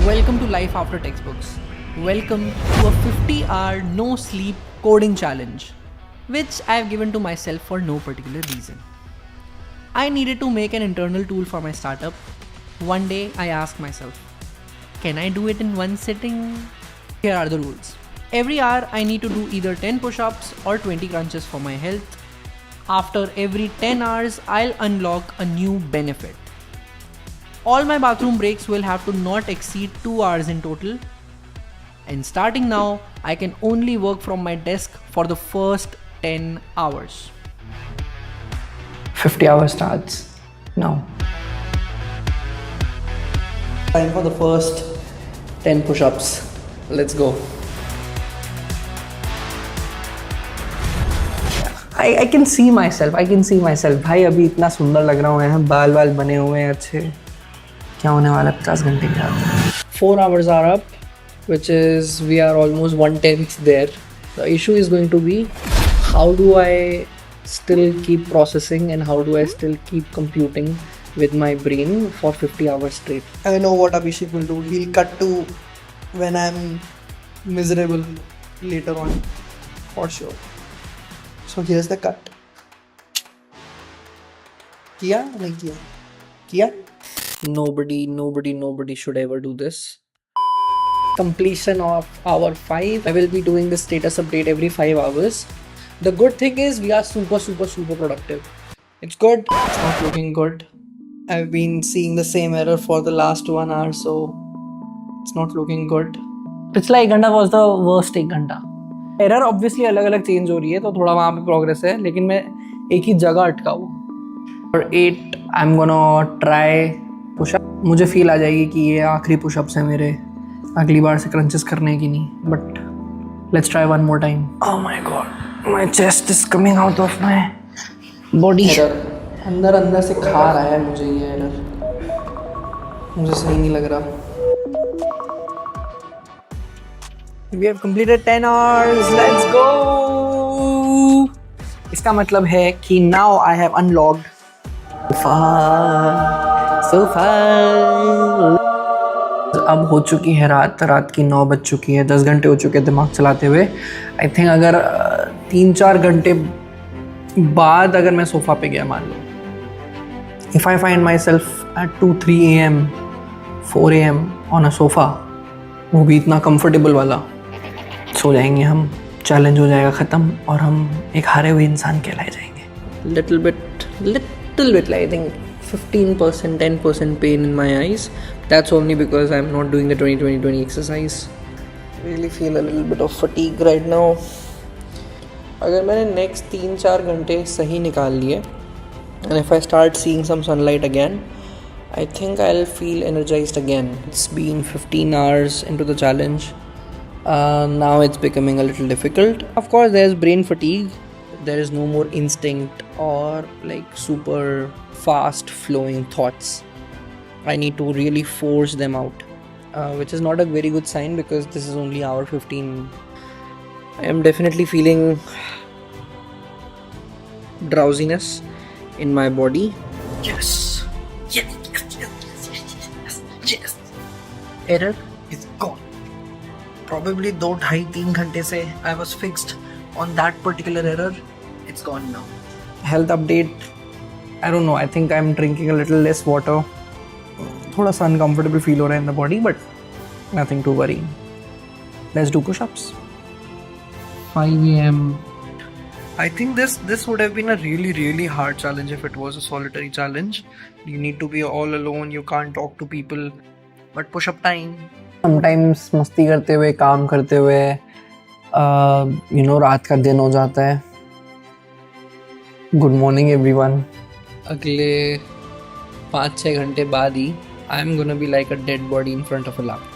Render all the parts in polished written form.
Welcome to Life After Textbooks. Welcome to a 50-hour no sleep coding challenge, which I have given to myself for no particular reason. I needed to make an internal tool for my startup. One day I asked myself, can I do it in one sitting? Here are the rules. Every hour I need to do either 10 push-ups or 20 crunches for my health. After every 10 hours, I'll unlock a new benefit. All my bathroom breaks will have to not exceed 2 hours in total. And starting now, I can only work from my desk for the first 10 hours. 50 hours starts now. Time for the first 10 push-ups. Let's go. I can see myself. भाई अभी इतना सुंदर लग रहा हूँ मैं, बाल बाल बने हुए हैं अच्छे. क्या होने वाला है 50 घंटे के बाद? 4 hours are up, which is we are almost 1/10 there. The issue is going to be how do I still keep processing and how do I still keep computing with my brain for 50 hours straight. I know what Abhishek will do. He'll cut to when I'm miserable later on, for sure. So here's the cut. किया नहीं किया? किया? Nobody should ever do this. Completion of hour 5. I will be doing the status update every 5 hours. The good thing is we are super productive. It's good. It's not looking good. I've been seeing the same error for the last 1 hour, so it's not looking good. पिछला 1 घंटा was the worst 1 घंटा. Error obviously अलग अलग change हो रही है तो थोड़ा वहाँ पे प्रोग्रेस है, लेकिन मैं एक ही जगह अटका हूँ. और 8 I am gonna try pushup. मुझे फील आ जाएगी कि ये आखिरी पुशअप्स हैं मेरे, अगली बार से क्रंचेस करने की नहीं. But let's try one more time. Oh my God, my chest is coming out of my body. अंदर से खा रहा है मुझे ये एरर. मुझे सही नहीं लग रहा. We have completed 10 hours. Let's go. इसका मतलब है कि now I have unlocked so far. अब हो चुकी है रात की 9 बज चुकी है. 10 घंटे हो चुके हैं दिमाग चलाते हुए. आई थिंक अगर 3-4 घंटे बाद अगर मैं सोफा पे गया, मान लो, if I find myself at 2-3 AM 4 AM on a sofa, वो भी इतना कंफर्टेबल वाला, सो जाएंगे हम. चैलेंज हो जाएगा ख़त्म और हम एक हारे हुए इंसान कहलाए जाएंगे. Little bit like I think 15%, 10% pain in my eyes. That's only because I'm not doing the 20-20-20 exercise. Really feel a little bit of fatigue right now. अगर मैंने next 3-4 घंटे सही निकाल लिए and if I start seeing some sunlight again, I think I'll feel energized again. It's been 15 hours into the challenge. Now it's becoming a little difficult. Of course, there's brain fatigue. There is no more instinct or like super fast flowing thoughts. I need to really force them out, which is not a very good sign because this is only hour 15. I am definitely feeling drowsiness in my body. Yes. Error is gone. Probably 2-2.5-3 घंटे से I was fixed on that particular error. It's gone now. Health update. I don't know. I think I'm drinking a little less water. थोड़ा सा uncomfortable feel हो रहा है in the body, but nothing to worry. Let's do push-ups. 5 AM. I think this would have been a really hard challenge if it was a solitary challenge. You need to be all alone. You can't talk to people. But push-up time. Sometimes मस्ती करते हुए, काम करते हुए, रात का दिन हो जाता है. Good morning everyone. अगले 5-6 घंटे बाद ही I am gonna be like a dead body in front of a lamp.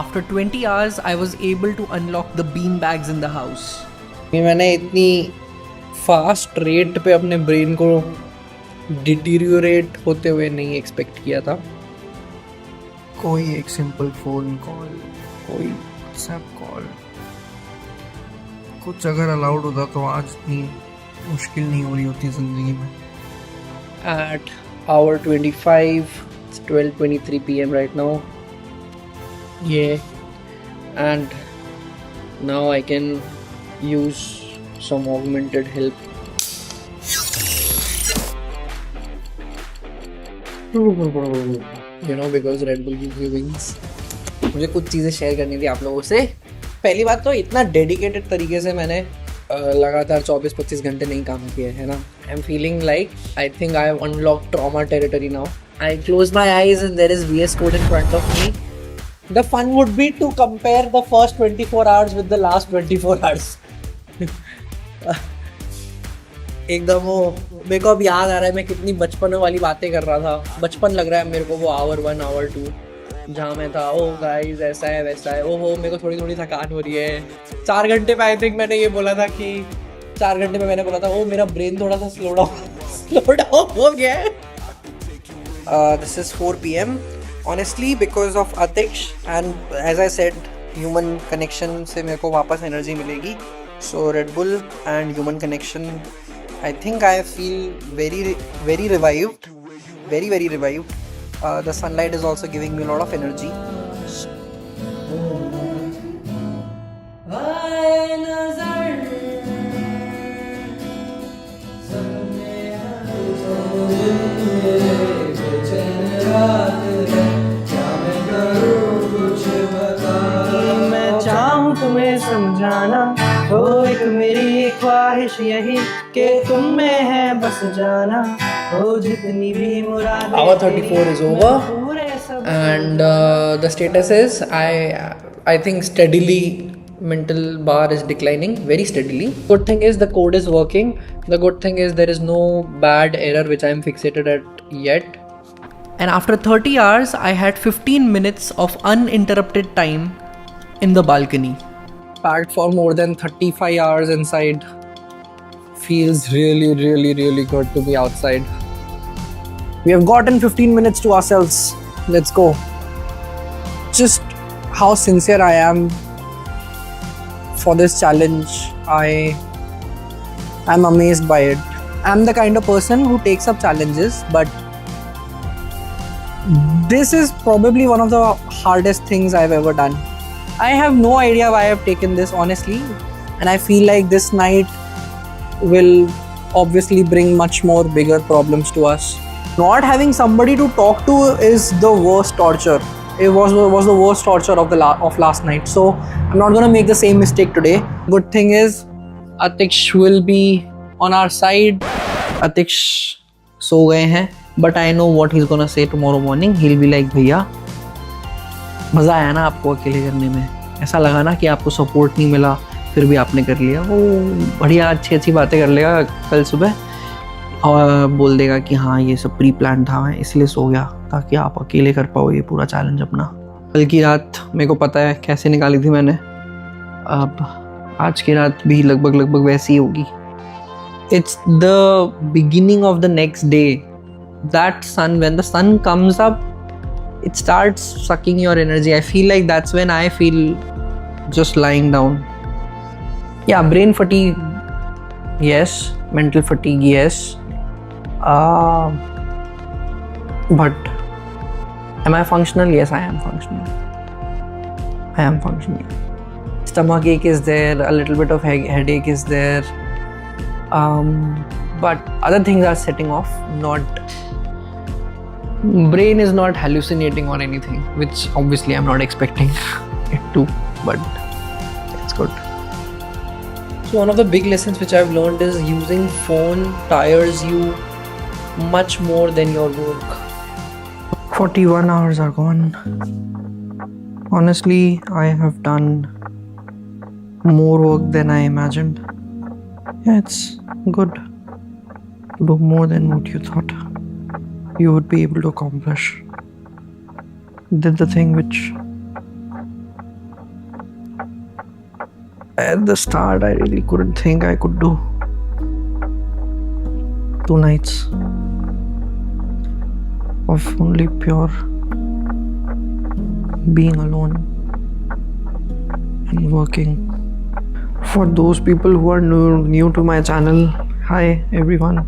After 20 hours, I was able to unlock the bean bags in the house. मैंने इतनी फास्ट रेट पे अपने brain को deteriorate होते हुए नहीं एक्सपेक्ट किया था. कोई एक सिंपल फोन कॉल, कोई व्हाट्सएप कॉल, कुछ अगर अलाउड होता तो आज इतनी मुश्किल नहीं हो रही होती ज़िंदगी में. At hour 25, it's 12:23 PM right now. Yeah, and now I can use some augmented help. You know, because Red Bull gives you wings. मुझे कुछ चीज़ें शेयर करनी थी आप लोगों से. पहली बात तो इतना डेडिकेटेड तरीके से मैंने लगातार 24-25 घंटे नहीं काम किया है ना. I am feeling like I think I have unlock trauma territory now. I close my eyes and there is VS Code in front of me. The fun would be to compare the first 24 hours with the last 24 hours. एकदम वो मेरे को अब याद आ रहा है मैं कितनी बचपन वाली बातें कर रहा था. बचपन लग रहा है मेरे को वो आवर 1 आवर 2 जहाँ मैं था. ओ गाइस ऐसा है वैसा है. ओहो मेरे को थोड़ी थोड़ी थकान हो रही है. 4 घंटे पे आई थिंक मैंने ये बोला था कि 4 घंटे में मैंने बोला था ओ मेरा ब्रेन थोड़ा सा स्लो डाउन हो गया है. This is 4 PM. Honestly, because of Atish and as I said, human connection से मेरे को वापस energy मिलेगी. So Red Bull and human connection, I think I feel very revived, very revived. The sunlight is also giving me a lot of energy. मैं चाहूँ तुम्हें समझाना हो एक मेरी ख्वाहिश यही कि तुम में है बस जाना हो जितनी भी मुरादें. Hour 34 is over and the status is I think steadily mental bar is declining very steadily. Good thing is the code is working. The good thing is there is no bad error which I am fixated at yet. And after 30 hours, I had 15 minutes of uninterrupted time in the balcony. Packed for more than 35 hours inside. Feels really good to be outside. We have gotten 15 minutes to ourselves. Let's go. Just how sincere I am for this challenge. I'm amazed by it. I'm the kind of person who takes up challenges, but this is probably one of the hardest things I've ever done. I have no idea why I've taken this, honestly, and I feel like this night will obviously bring much more bigger problems to us. Not having somebody to talk to is the worst torture. It was the worst torture of last night. So I'm not gonna make the same mistake today. Good thing is Atish will be on our side. Atish सो गए हैं, but I know what he's gonna say tomorrow morning. He'll be like, भैया मज़ा आया ना आपको अकेले करने में. ऐसा लगा ना कि आपको सपोर्ट नहीं मिला फिर भी आपने कर लिया. वो बढ़िया अच्छी बातें कर लेगा कल सुबह और बोल देगा कि हाँ ये सब प्री प्लान था, मैं इसलिए सो गया ताकि आप अकेले कर पाओ ये पूरा चैलेंज अपना. कल की रात मेरे को पता है कैसे निकाली थी मैंने. अब आज की रात भी लगभग वैसी ही होगी. It's the beginning of the next day. That sun, when the sun comes up, it starts sucking your energy. I feel like that's when I feel just lying down. Yeah, brain fatigue, yes. Mental fatigue, yes. But am I functional? Yes, I am functional. Stomach ache is there, a little bit of headache is there. But other things are setting off. Brain is not hallucinating or anything, which obviously I'm not expecting it to, but it's good. So one of the big lessons which I've learned is using phone tires you much more than your work. 41 hours are gone. Honestly, I have done more work than I imagined. Yeah, it's good to do more than what you thought you would be able to accomplish. Did the thing which at the start I really couldn't think I could do. 2 nights of only pure being alone and working. For those people who are new to my channel, hi everyone.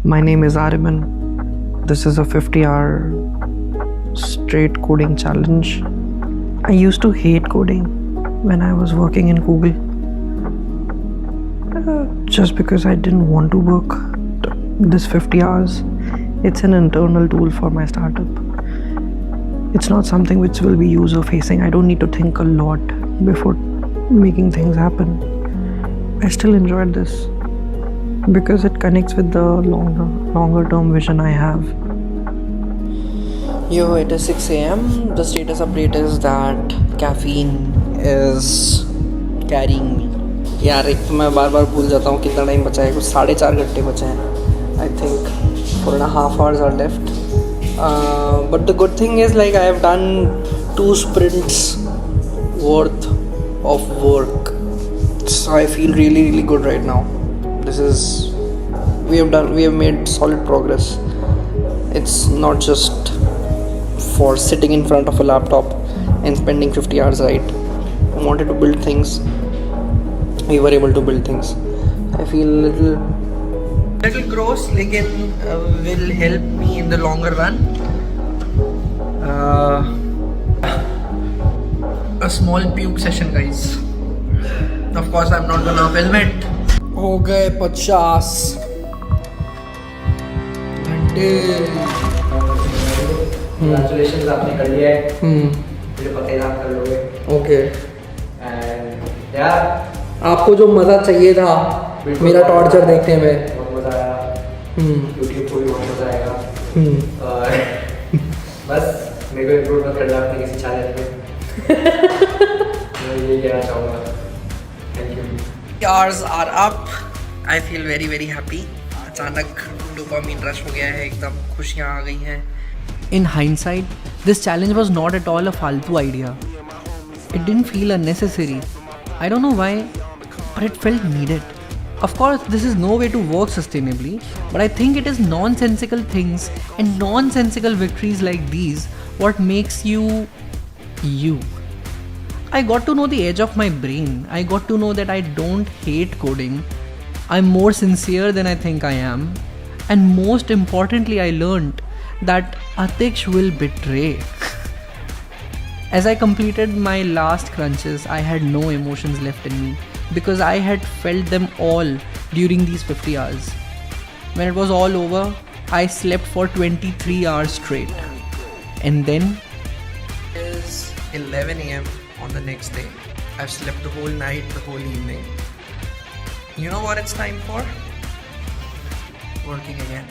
My name is Ariman. This is a 50-hour straight coding challenge I used to hate coding when I was working in Google. Just because I didn't want to work this 50 hours. It's an internal tool for my startup. It's not something which will be user facing. I don't need to think a lot before making things happen. I still enjoyed this because it connects with the longer term vision I have. Yo, it is 6 a.m. The status update is that caffeine is carrying me. यार एक तो मैं बार बार भूल जाता हूँ कितना time बचा है. कुछ 4.5 घंटे बचे हैं. I think 4.5 hours are left. But the good thing is, like, I have done 2 sprints worth of work, so I feel really good right now. We have made solid progress. It's not just for sitting in front of a laptop and spending 50 hours, right? I wanted to build things. We were able to build things. I feel a little gross, लेकिन will help me in the longer run. A small puke session, guys. Of course, I'm not gonna film it. हो गए 50 घंटे. Congratulations, आपने कर लिया है. मुझे पता ही था आप कर लोगे. Okay. And यार आपको जो मज़ा चाहिए था मेरा टॉर्चर देखने में, बहुत मज़ा आया. YouTube को भी बहुत मज़ा आएगा. और बस मेरे को इम्प्रूव मत करना अपने किसी चैलेंज में. मैं यही कहना चाहूँगा. Thank you. Hours are up. I feel very happy. अचानक डोपामिन रश हो गया है, एकदम खुशियाँ आ गई हैं. In hindsight, this challenge was not at all a faltu idea. It didn't feel unnecessary. I don't know why, but it felt needed. Of course, this is no way to work sustainably, but I think it is nonsensical things and nonsensical victories like these what makes you you. I got to know the edge of my brain. I got to know that I don't hate coding. I'm more sincere than I think I am. And most importantly, I learned that Atiksh will betray. As I completed my last crunches, I had no emotions left in me because I had felt them all during these 50 hours. When it was all over, I slept for 23 hours straight. And then It is 11 a.m. on the next day. I've slept the whole night, the whole evening. You know what it's time for? Working again.